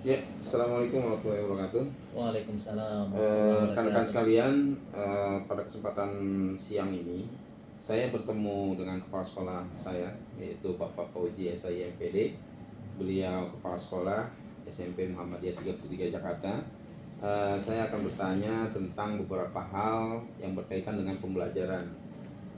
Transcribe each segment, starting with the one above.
Ya, Assalamualaikum warahmatullahi wabarakatuh. Waalaikumsalam warahmatullahi Rekan-rekan wabarakatuh. sekalian, pada kesempatan siang ini, saya bertemu dengan kepala sekolah saya, yaitu Bapak Fauzi SIMPD. Beliau kepala sekolah SMP Muhammadiyah 33 Jakarta. Saya akan bertanya tentang beberapa hal yang berkaitan dengan pembelajaran.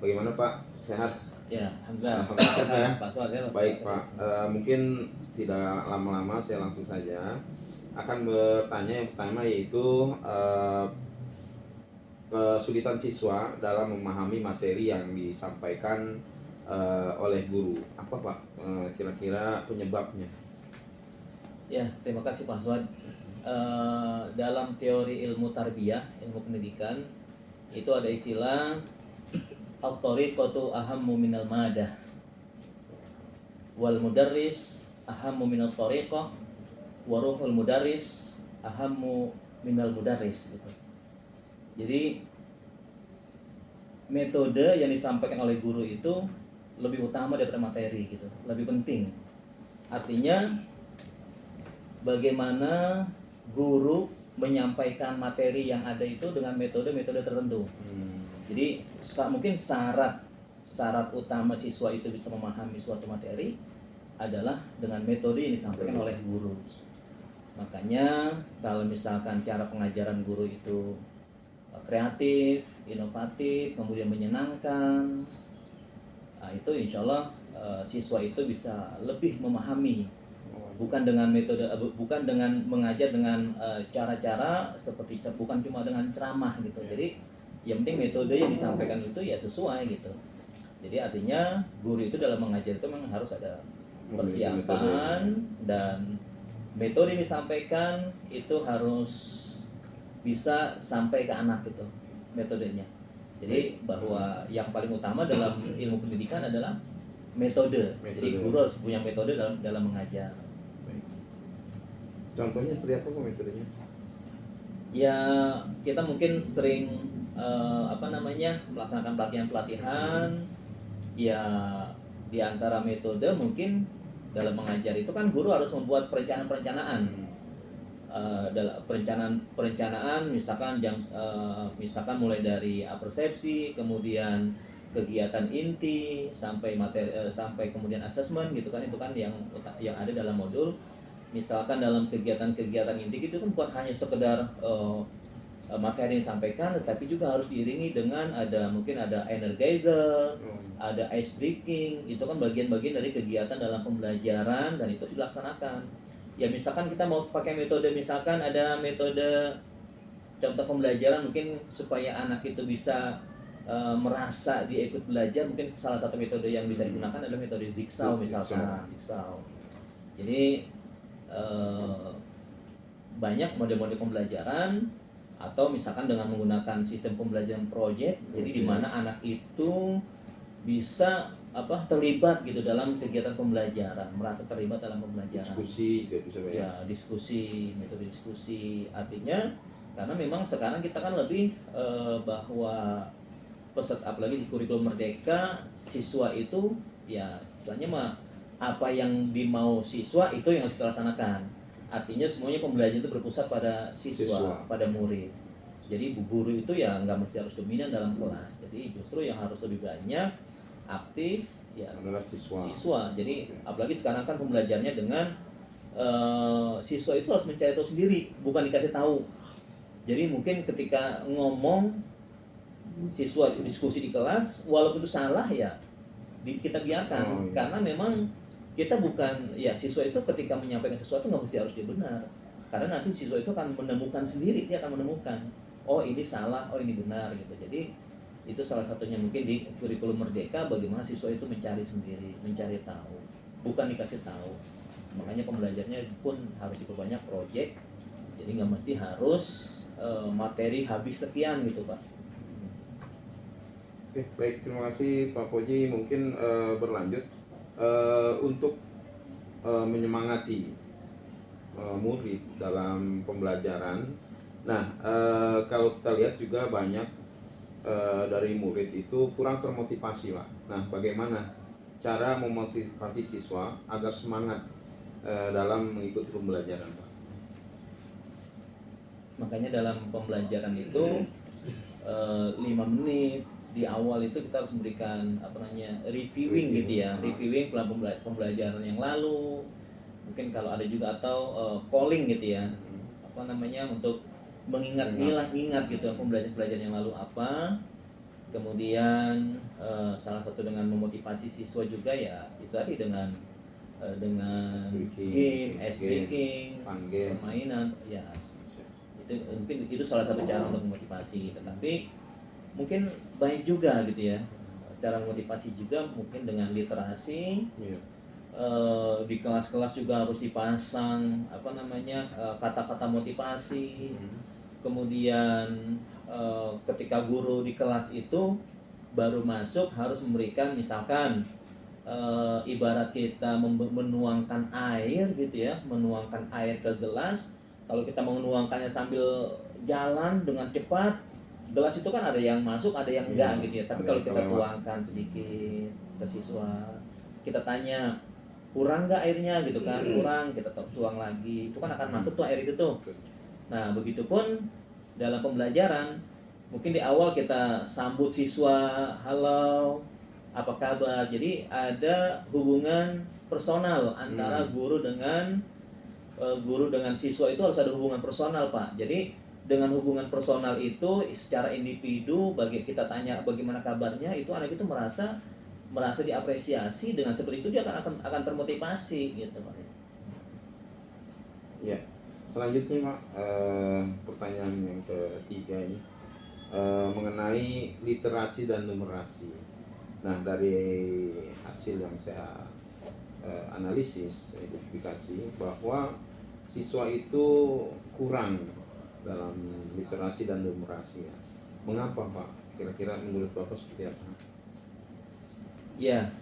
Bagaimana Pak? Sehat? Ya, alhamdulillah. Alhamdulillah sehat ya. Pak Suad, ya, Baik Pak Pak, Suad. mungkin tidak lama-lama, saya langsung saja akan bertanya. Yang pertama yaitu kesulitan siswa dalam memahami materi yang disampaikan oleh guru. Apa Pak kira-kira penyebabnya? Ya, terima kasih Pak Suad. Dalam teori ilmu tarbiyah, ilmu pendidikan, itu ada istilah at-tariqatu ahammu minal madah wal mudarris ahammu minat tariqah wa ruhul mudarris ahammu minal mudarris gitu. Jadi metode yang disampaikan oleh guru itu lebih utama daripada materi gitu, lebih penting. Artinya bagaimana guru menyampaikan materi yang ada itu dengan metode-metode tertentu. Jadi mungkin syarat utama siswa itu bisa memahami suatu materi adalah dengan metode yang disampaikan oleh guru. Makanya kalau misalkan cara pengajaran guru itu kreatif, inovatif, kemudian menyenangkan, nah itu insya Allah siswa itu bisa lebih memahami, bukan dengan metode, bukan dengan mengajar dengan cara-cara seperti, bukan cuma dengan ceramah gitu. Jadi yang penting metode yang disampaikan itu ya sesuai gitu. Jadi artinya guru itu dalam mengajar itu memang harus ada persiapan, dan metode yang disampaikan itu harus bisa sampai ke anak gitu metodenya. Jadi bahwa yang paling utama dalam ilmu pendidikan adalah metode. Jadi guru harus punya metode dalam mengajar. Contohnya seperti apa kok metodenya? Ya, kita mungkin sering melaksanakan pelatihan. Ya, di antara metode mungkin dalam mengajar itu kan guru harus membuat perencanaan dalam perencanaan misalkan misalkan mulai dari persepsi, kemudian kegiatan inti sampai materi, sampai kemudian asesmen gitu kan. Itu kan yang ada dalam modul. Misalkan dalam kegiatan-kegiatan inti itu kan bukan hanya sekedar materi yang disampaikan, tetapi juga harus diiringi dengan mungkin ada energizer, ada ice breaking. Itu kan bagian-bagian dari kegiatan dalam pembelajaran, dan itu dilaksanakan. Ya misalkan kita mau pakai metode, misalkan ada metode contoh pembelajaran mungkin supaya anak itu bisa merasa dia ikut belajar, mungkin salah satu metode yang bisa digunakan adalah metode jigsaw misalkan. Jigsaw. Jadi banyak model-model pembelajaran, atau misalkan dengan menggunakan sistem pembelajaran project. Jadi di mana anak itu bisa terlibat gitu dalam kegiatan pembelajaran, merasa terlibat dalam pembelajaran. Diskusi juga bisa ya, diskusi, metode diskusi. Artinya karena memang sekarang kita kan lebih bahwa peserta, apalagi di kurikulum merdeka, siswa itu ya istilahnya apa yang dimau siswa itu yang harus kita laksanakan. Artinya semuanya pembelajaran itu berpusat pada siswa, pada murid. Jadi guru itu ya nggak mesti harus dominan dalam kelas. Jadi justru yang harus lebih banyak aktif ya adalah siswa. Jadi apalagi sekarang kan pembelajarannya dengan siswa itu harus mencari tahu sendiri, bukan dikasih tahu. Jadi mungkin ketika ngomong, siswa diskusi di kelas, walaupun itu salah ya kita biarkan. Karena memang kita bukan, ya siswa itu ketika menyampaikan sesuatu nggak mesti harus dia benar, karena nanti siswa itu akan menemukan sendiri, dia akan menemukan oh ini salah, oh ini benar gitu. Jadi itu salah satunya mungkin di kurikulum merdeka, bagaimana siswa itu mencari sendiri, mencari tahu, bukan dikasih tahu. Makanya pembelajarannya pun harus diperbanyak project. Jadi nggak mesti harus materi habis sekian gitu Pak. Oke, baik, terima kasih Pak Fauzi. Mungkin berlanjut untuk menyemangati murid dalam pembelajaran. Nah, kalau kita lihat juga banyak dari murid itu kurang termotivasi, Pak. Nah, bagaimana cara memotivasi siswa agar semangat dalam mengikuti pembelajaran, Pak? Makanya dalam pembelajaran itu 5 menit di awal itu kita harus memberikan reviewing gitu ya, reviewing pembelajaran yang lalu. Mungkin kalau ada juga atau calling gitu ya, untuk mengingat gitu pembelajaran yang lalu apa. Kemudian salah satu dengan memotivasi siswa juga ya itu tadi dengan game, ice breaking, permainan ya. Itu mungkin itu salah satu cara untuk memotivasi. Tetapi mungkin banyak juga gitu ya cara memotivasi juga, mungkin dengan literasi. Di kelas-kelas juga harus dipasang kata-kata motivasi. Kemudian ketika guru di kelas itu baru masuk harus memberikan, misalkan ibarat kita menuangkan air gitu ya, menuangkan air ke gelas. Kalau kita mau menuangkannya sambil jalan dengan cepat, gelas itu kan ada yang masuk, ada yang enggak gitu ya. Tapi kalau kita tuangkan sedikit ke siswa, kita tanya, kurang nggak airnya gitu kan? Kurang, kita tuang lagi, itu kan akan masuk tuh air itu tuh. Nah, begitupun dalam pembelajaran, mungkin di awal kita sambut siswa, halo, apa kabar? Jadi ada hubungan personal antara guru dengan siswa, itu harus ada hubungan personal, Pak. Jadi dengan hubungan personal itu secara individu, bagi kita tanya bagaimana kabarnya, itu anak itu merasa diapresiasi. Dengan seperti itu dia akan termotivasi gitu, Pak. Ya, selanjutnya Pak, pertanyaan yang ketiga ini mengenai literasi dan numerasi. Nah, dari hasil yang saya analisis, identifikasi bahwa siswa itu kurang dalam literasi dan numerasinya. Mengapa Pak? Kira-kira menurut Bapak seperti apa? Ya,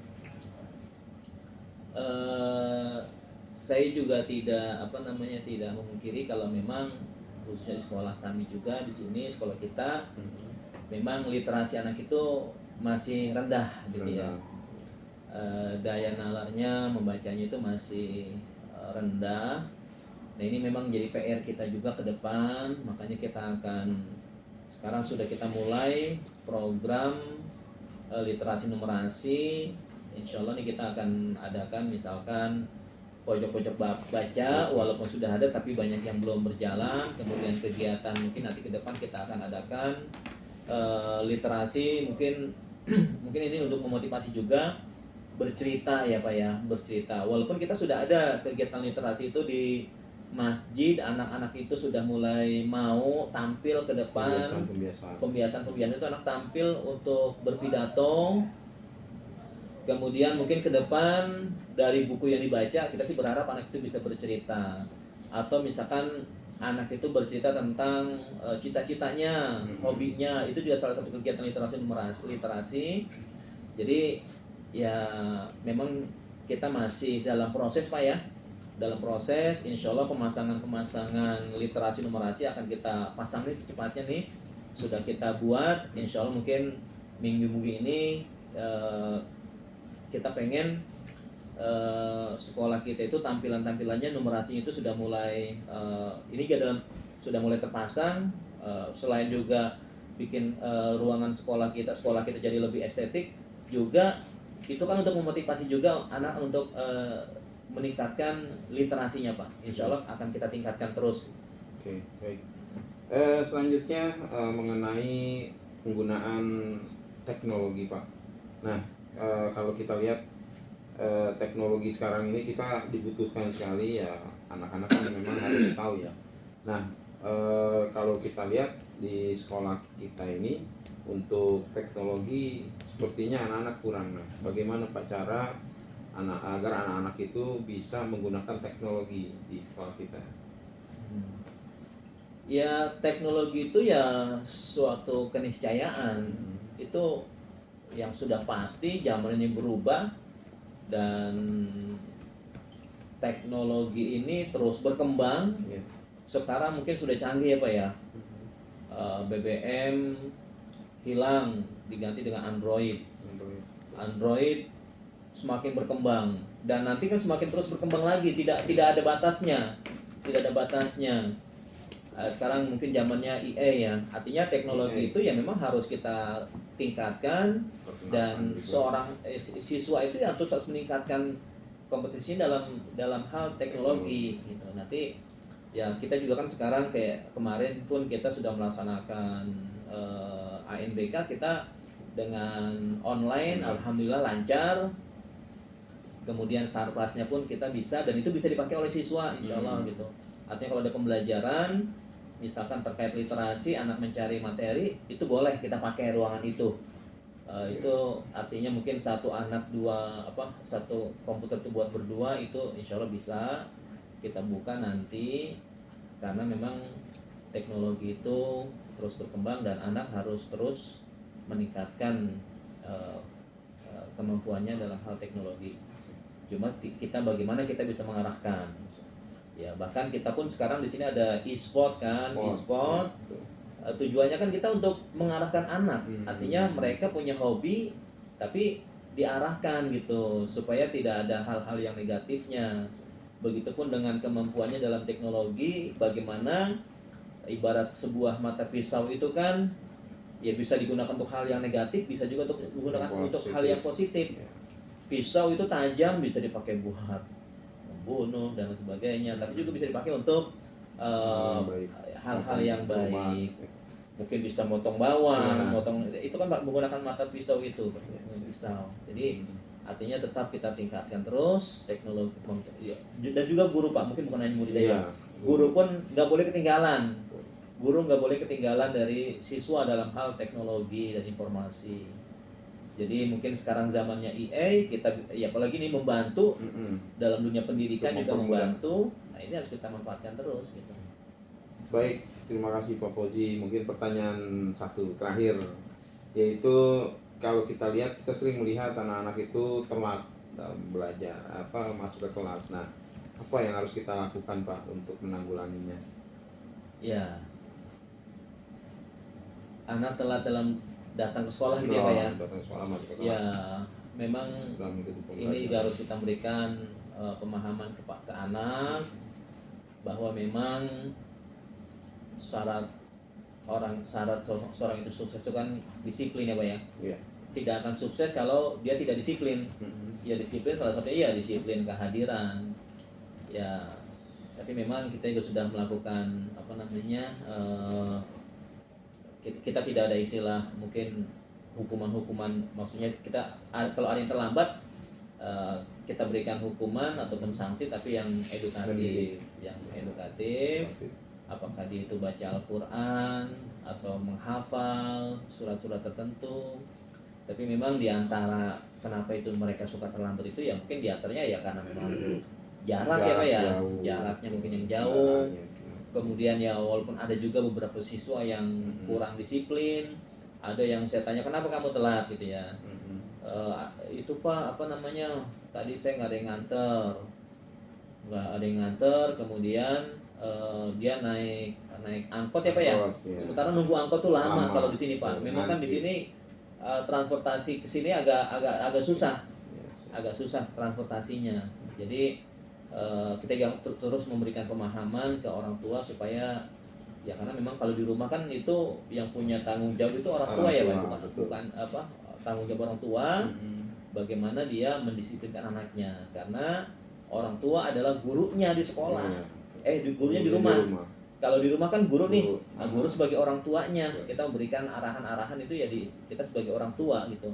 saya juga tidak memungkiri kalau memang khususnya di sekolah kami juga, di sini sekolah kita, memang literasi anak itu masih rendah gitu ya. Daya nalarnya membacanya itu masih rendah. Nah, ini memang jadi PR kita juga ke depan. Makanya sekarang sudah kita mulai program literasi numerasi. Insya Allah nih kita akan adakan misalkan pojok-pojok baca, walaupun sudah ada tapi banyak yang belum berjalan. Kemudian kegiatan mungkin nanti ke depan kita akan adakan literasi, mungkin ini untuk memotivasi juga, bercerita ya Pak ya, bercerita. Walaupun kita sudah ada kegiatan literasi itu di masjid, anak-anak itu sudah mulai mau tampil ke depan. Pembiasaan itu anak tampil untuk berpidato. Kemudian mungkin ke depan dari buku yang dibaca, kita sih berharap anak itu bisa bercerita. Atau misalkan anak itu bercerita tentang cita-citanya, hobinya, itu juga salah satu kegiatan literasi. Jadi ya memang kita masih dalam proses Pak ya, dalam proses. Insya Allah pemasangan literasi numerasi akan kita pasang nih secepatnya nih, sudah kita buat. Insya Allah mungkin minggu ini kita pengen sekolah kita itu tampilannya numerasinya itu sudah mulai sudah mulai terpasang. Selain juga bikin ruangan sekolah kita jadi lebih estetik juga, itu kan untuk memotivasi juga anak untuk meningkatkan literasinya Pak. Insya Allah akan kita tingkatkan terus. Oke, baik. Selanjutnya mengenai penggunaan teknologi Pak. Nah, kalau kita lihat teknologi sekarang ini kita dibutuhkan sekali ya, anak-anak kan memang harus tahu ya. Nah, kalau kita lihat di sekolah kita ini untuk teknologi sepertinya anak-anak kurang. Nah, bagaimana Pak cara agar anak-anak itu bisa menggunakan teknologi di sekolah kita? Ya, teknologi itu ya suatu keniscayaan. Itu yang sudah pasti, zaman ini berubah dan teknologi ini terus berkembang. Sekarang mungkin sudah canggih ya Pak ya. BBM hilang, diganti dengan Android semakin berkembang, dan nanti kan semakin terus berkembang lagi, tidak ada batasnya. sekarang mungkin zamannya EA ya, artinya teknologi EA. itu ya memang harus kita tingkatkan, dan seorang siswa itu ya harus meningkatkan kompetisi dalam hal teknologi gitu. Nanti ya kita juga kan sekarang kayak kemarin pun kita sudah melaksanakan ANBK kita dengan online, alhamdulillah lancar. Kemudian sarplasnya pun kita bisa, dan itu bisa dipakai oleh siswa insya Allah gitu. Artinya kalau ada pembelajaran misalkan terkait literasi, anak mencari materi, itu boleh kita pakai ruangan itu. Itu artinya mungkin satu komputer itu buat berdua, itu insya Allah bisa kita buka nanti, karena memang teknologi itu terus berkembang dan anak harus terus meningkatkan kemampuannya dalam hal teknologi. Cuma kita bagaimana kita bisa mengarahkan. Ya, bahkan kita pun sekarang di sini ada e-sport kan, e-sport. Tujuannya kan kita untuk mengarahkan anak. Artinya mereka punya hobi tapi diarahkan gitu supaya tidak ada hal-hal yang negatifnya. Begitupun dengan kemampuannya dalam teknologi, bagaimana ibarat sebuah mata pisau itu kan ya bisa digunakan untuk hal yang negatif, bisa juga untuk digunakan untuk hal yang positif. Pisau itu tajam, bisa dipakai buat membunuh dan sebagainya, tapi juga bisa dipakai untuk hal-hal yang baik. Mungkin bisa motong bawang, motong itu kan menggunakan mata pisau itu, pisau. Jadi artinya tetap kita tingkatkan terus teknologi, dan juga guru Pak, mungkin bukan hanya murid aja. Guru pun nggak boleh ketinggalan. Guru nggak boleh ketinggalan dari siswa dalam hal teknologi dan informasi. Jadi mungkin sekarang zamannya EA, kita ya apalagi ini membantu dalam dunia pendidikan juga membantu. Nah ini harus kita manfaatkan terus gitu. Baik, terima kasih Pak Fauzi. Mungkin pertanyaan satu terakhir, yaitu kalau kita lihat, kita sering melihat anak-anak itu telat dalam belajar, masuk ke kelas. Nah, apa yang harus kita lakukan Pak untuk menanggulanginya? Ya, anak telat dalam datang ke sekolah gitu ya Pak ya. Datang ke sekolah, masuk ke kelas. Ya, memang ini juga harus kita berikan pemahaman ke anak bahwa memang syarat seorang itu sukses itu kan disiplin ya Pak ya. Yeah. Tidak akan sukses kalau dia tidak disiplin. Ya disiplin salah satunya ya disiplin kehadiran. Ya, tapi memang kita juga sudah melakukan kita tidak ada istilah mungkin hukuman-hukuman, maksudnya kita kalau ada yang terlambat kita berikan hukuman ataupun sanksi, tapi yang edukatif, apakah dia itu baca Al-Quran atau menghafal surat-surat tertentu. Tapi memang diantara kenapa itu mereka suka terlambat itu ya mungkin diantaranya ya karena memang jarak ya Pak ya, jaraknya mungkin yang jauh. Kemudian ya walaupun ada juga beberapa siswa yang kurang disiplin, ada yang saya tanya kenapa kamu telat gitu ya. Itu Pak tadi saya nggak ada yang nganter, kemudian dia naik angkot ya Pak ya. Sementara nunggu angkot tuh lama kalau di sini Pak. Memang kan di sini transportasi ke sini agak susah. Agak susah transportasinya. Jadi kita terus memberikan pemahaman ke orang tua supaya ya, karena memang kalau di rumah kan itu yang punya tanggung jawab itu orang tua ya Pak, bukan tanggung jawab orang tua. Bagaimana dia mendisiplinkan anaknya, karena orang tua adalah gurunya di sekolah. Gurunya di rumah. Kalau di rumah kan guru nih, guru sebagai orang tuanya, kita memberikan arahan-arahan itu ya kita sebagai orang tua gitu.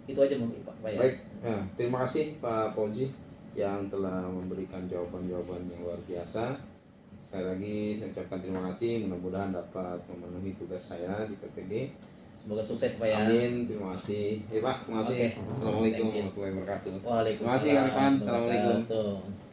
Itu aja mungkin Pak. Baik, terima kasih Pak Fauzi yang telah memberikan jawaban-jawaban yang luar biasa. Sekali lagi saya ucapkan terima kasih, mudah-mudahan dapat memenuhi tugas saya di PPD. Semoga sukses Pak ya. Amin, terima kasih. Pak, terima kasih. Assalamualaikum warahmatullahi wabarakatuh. Waalaikumsalam. Terima kasih Kang Irfan. Assalamualaikum.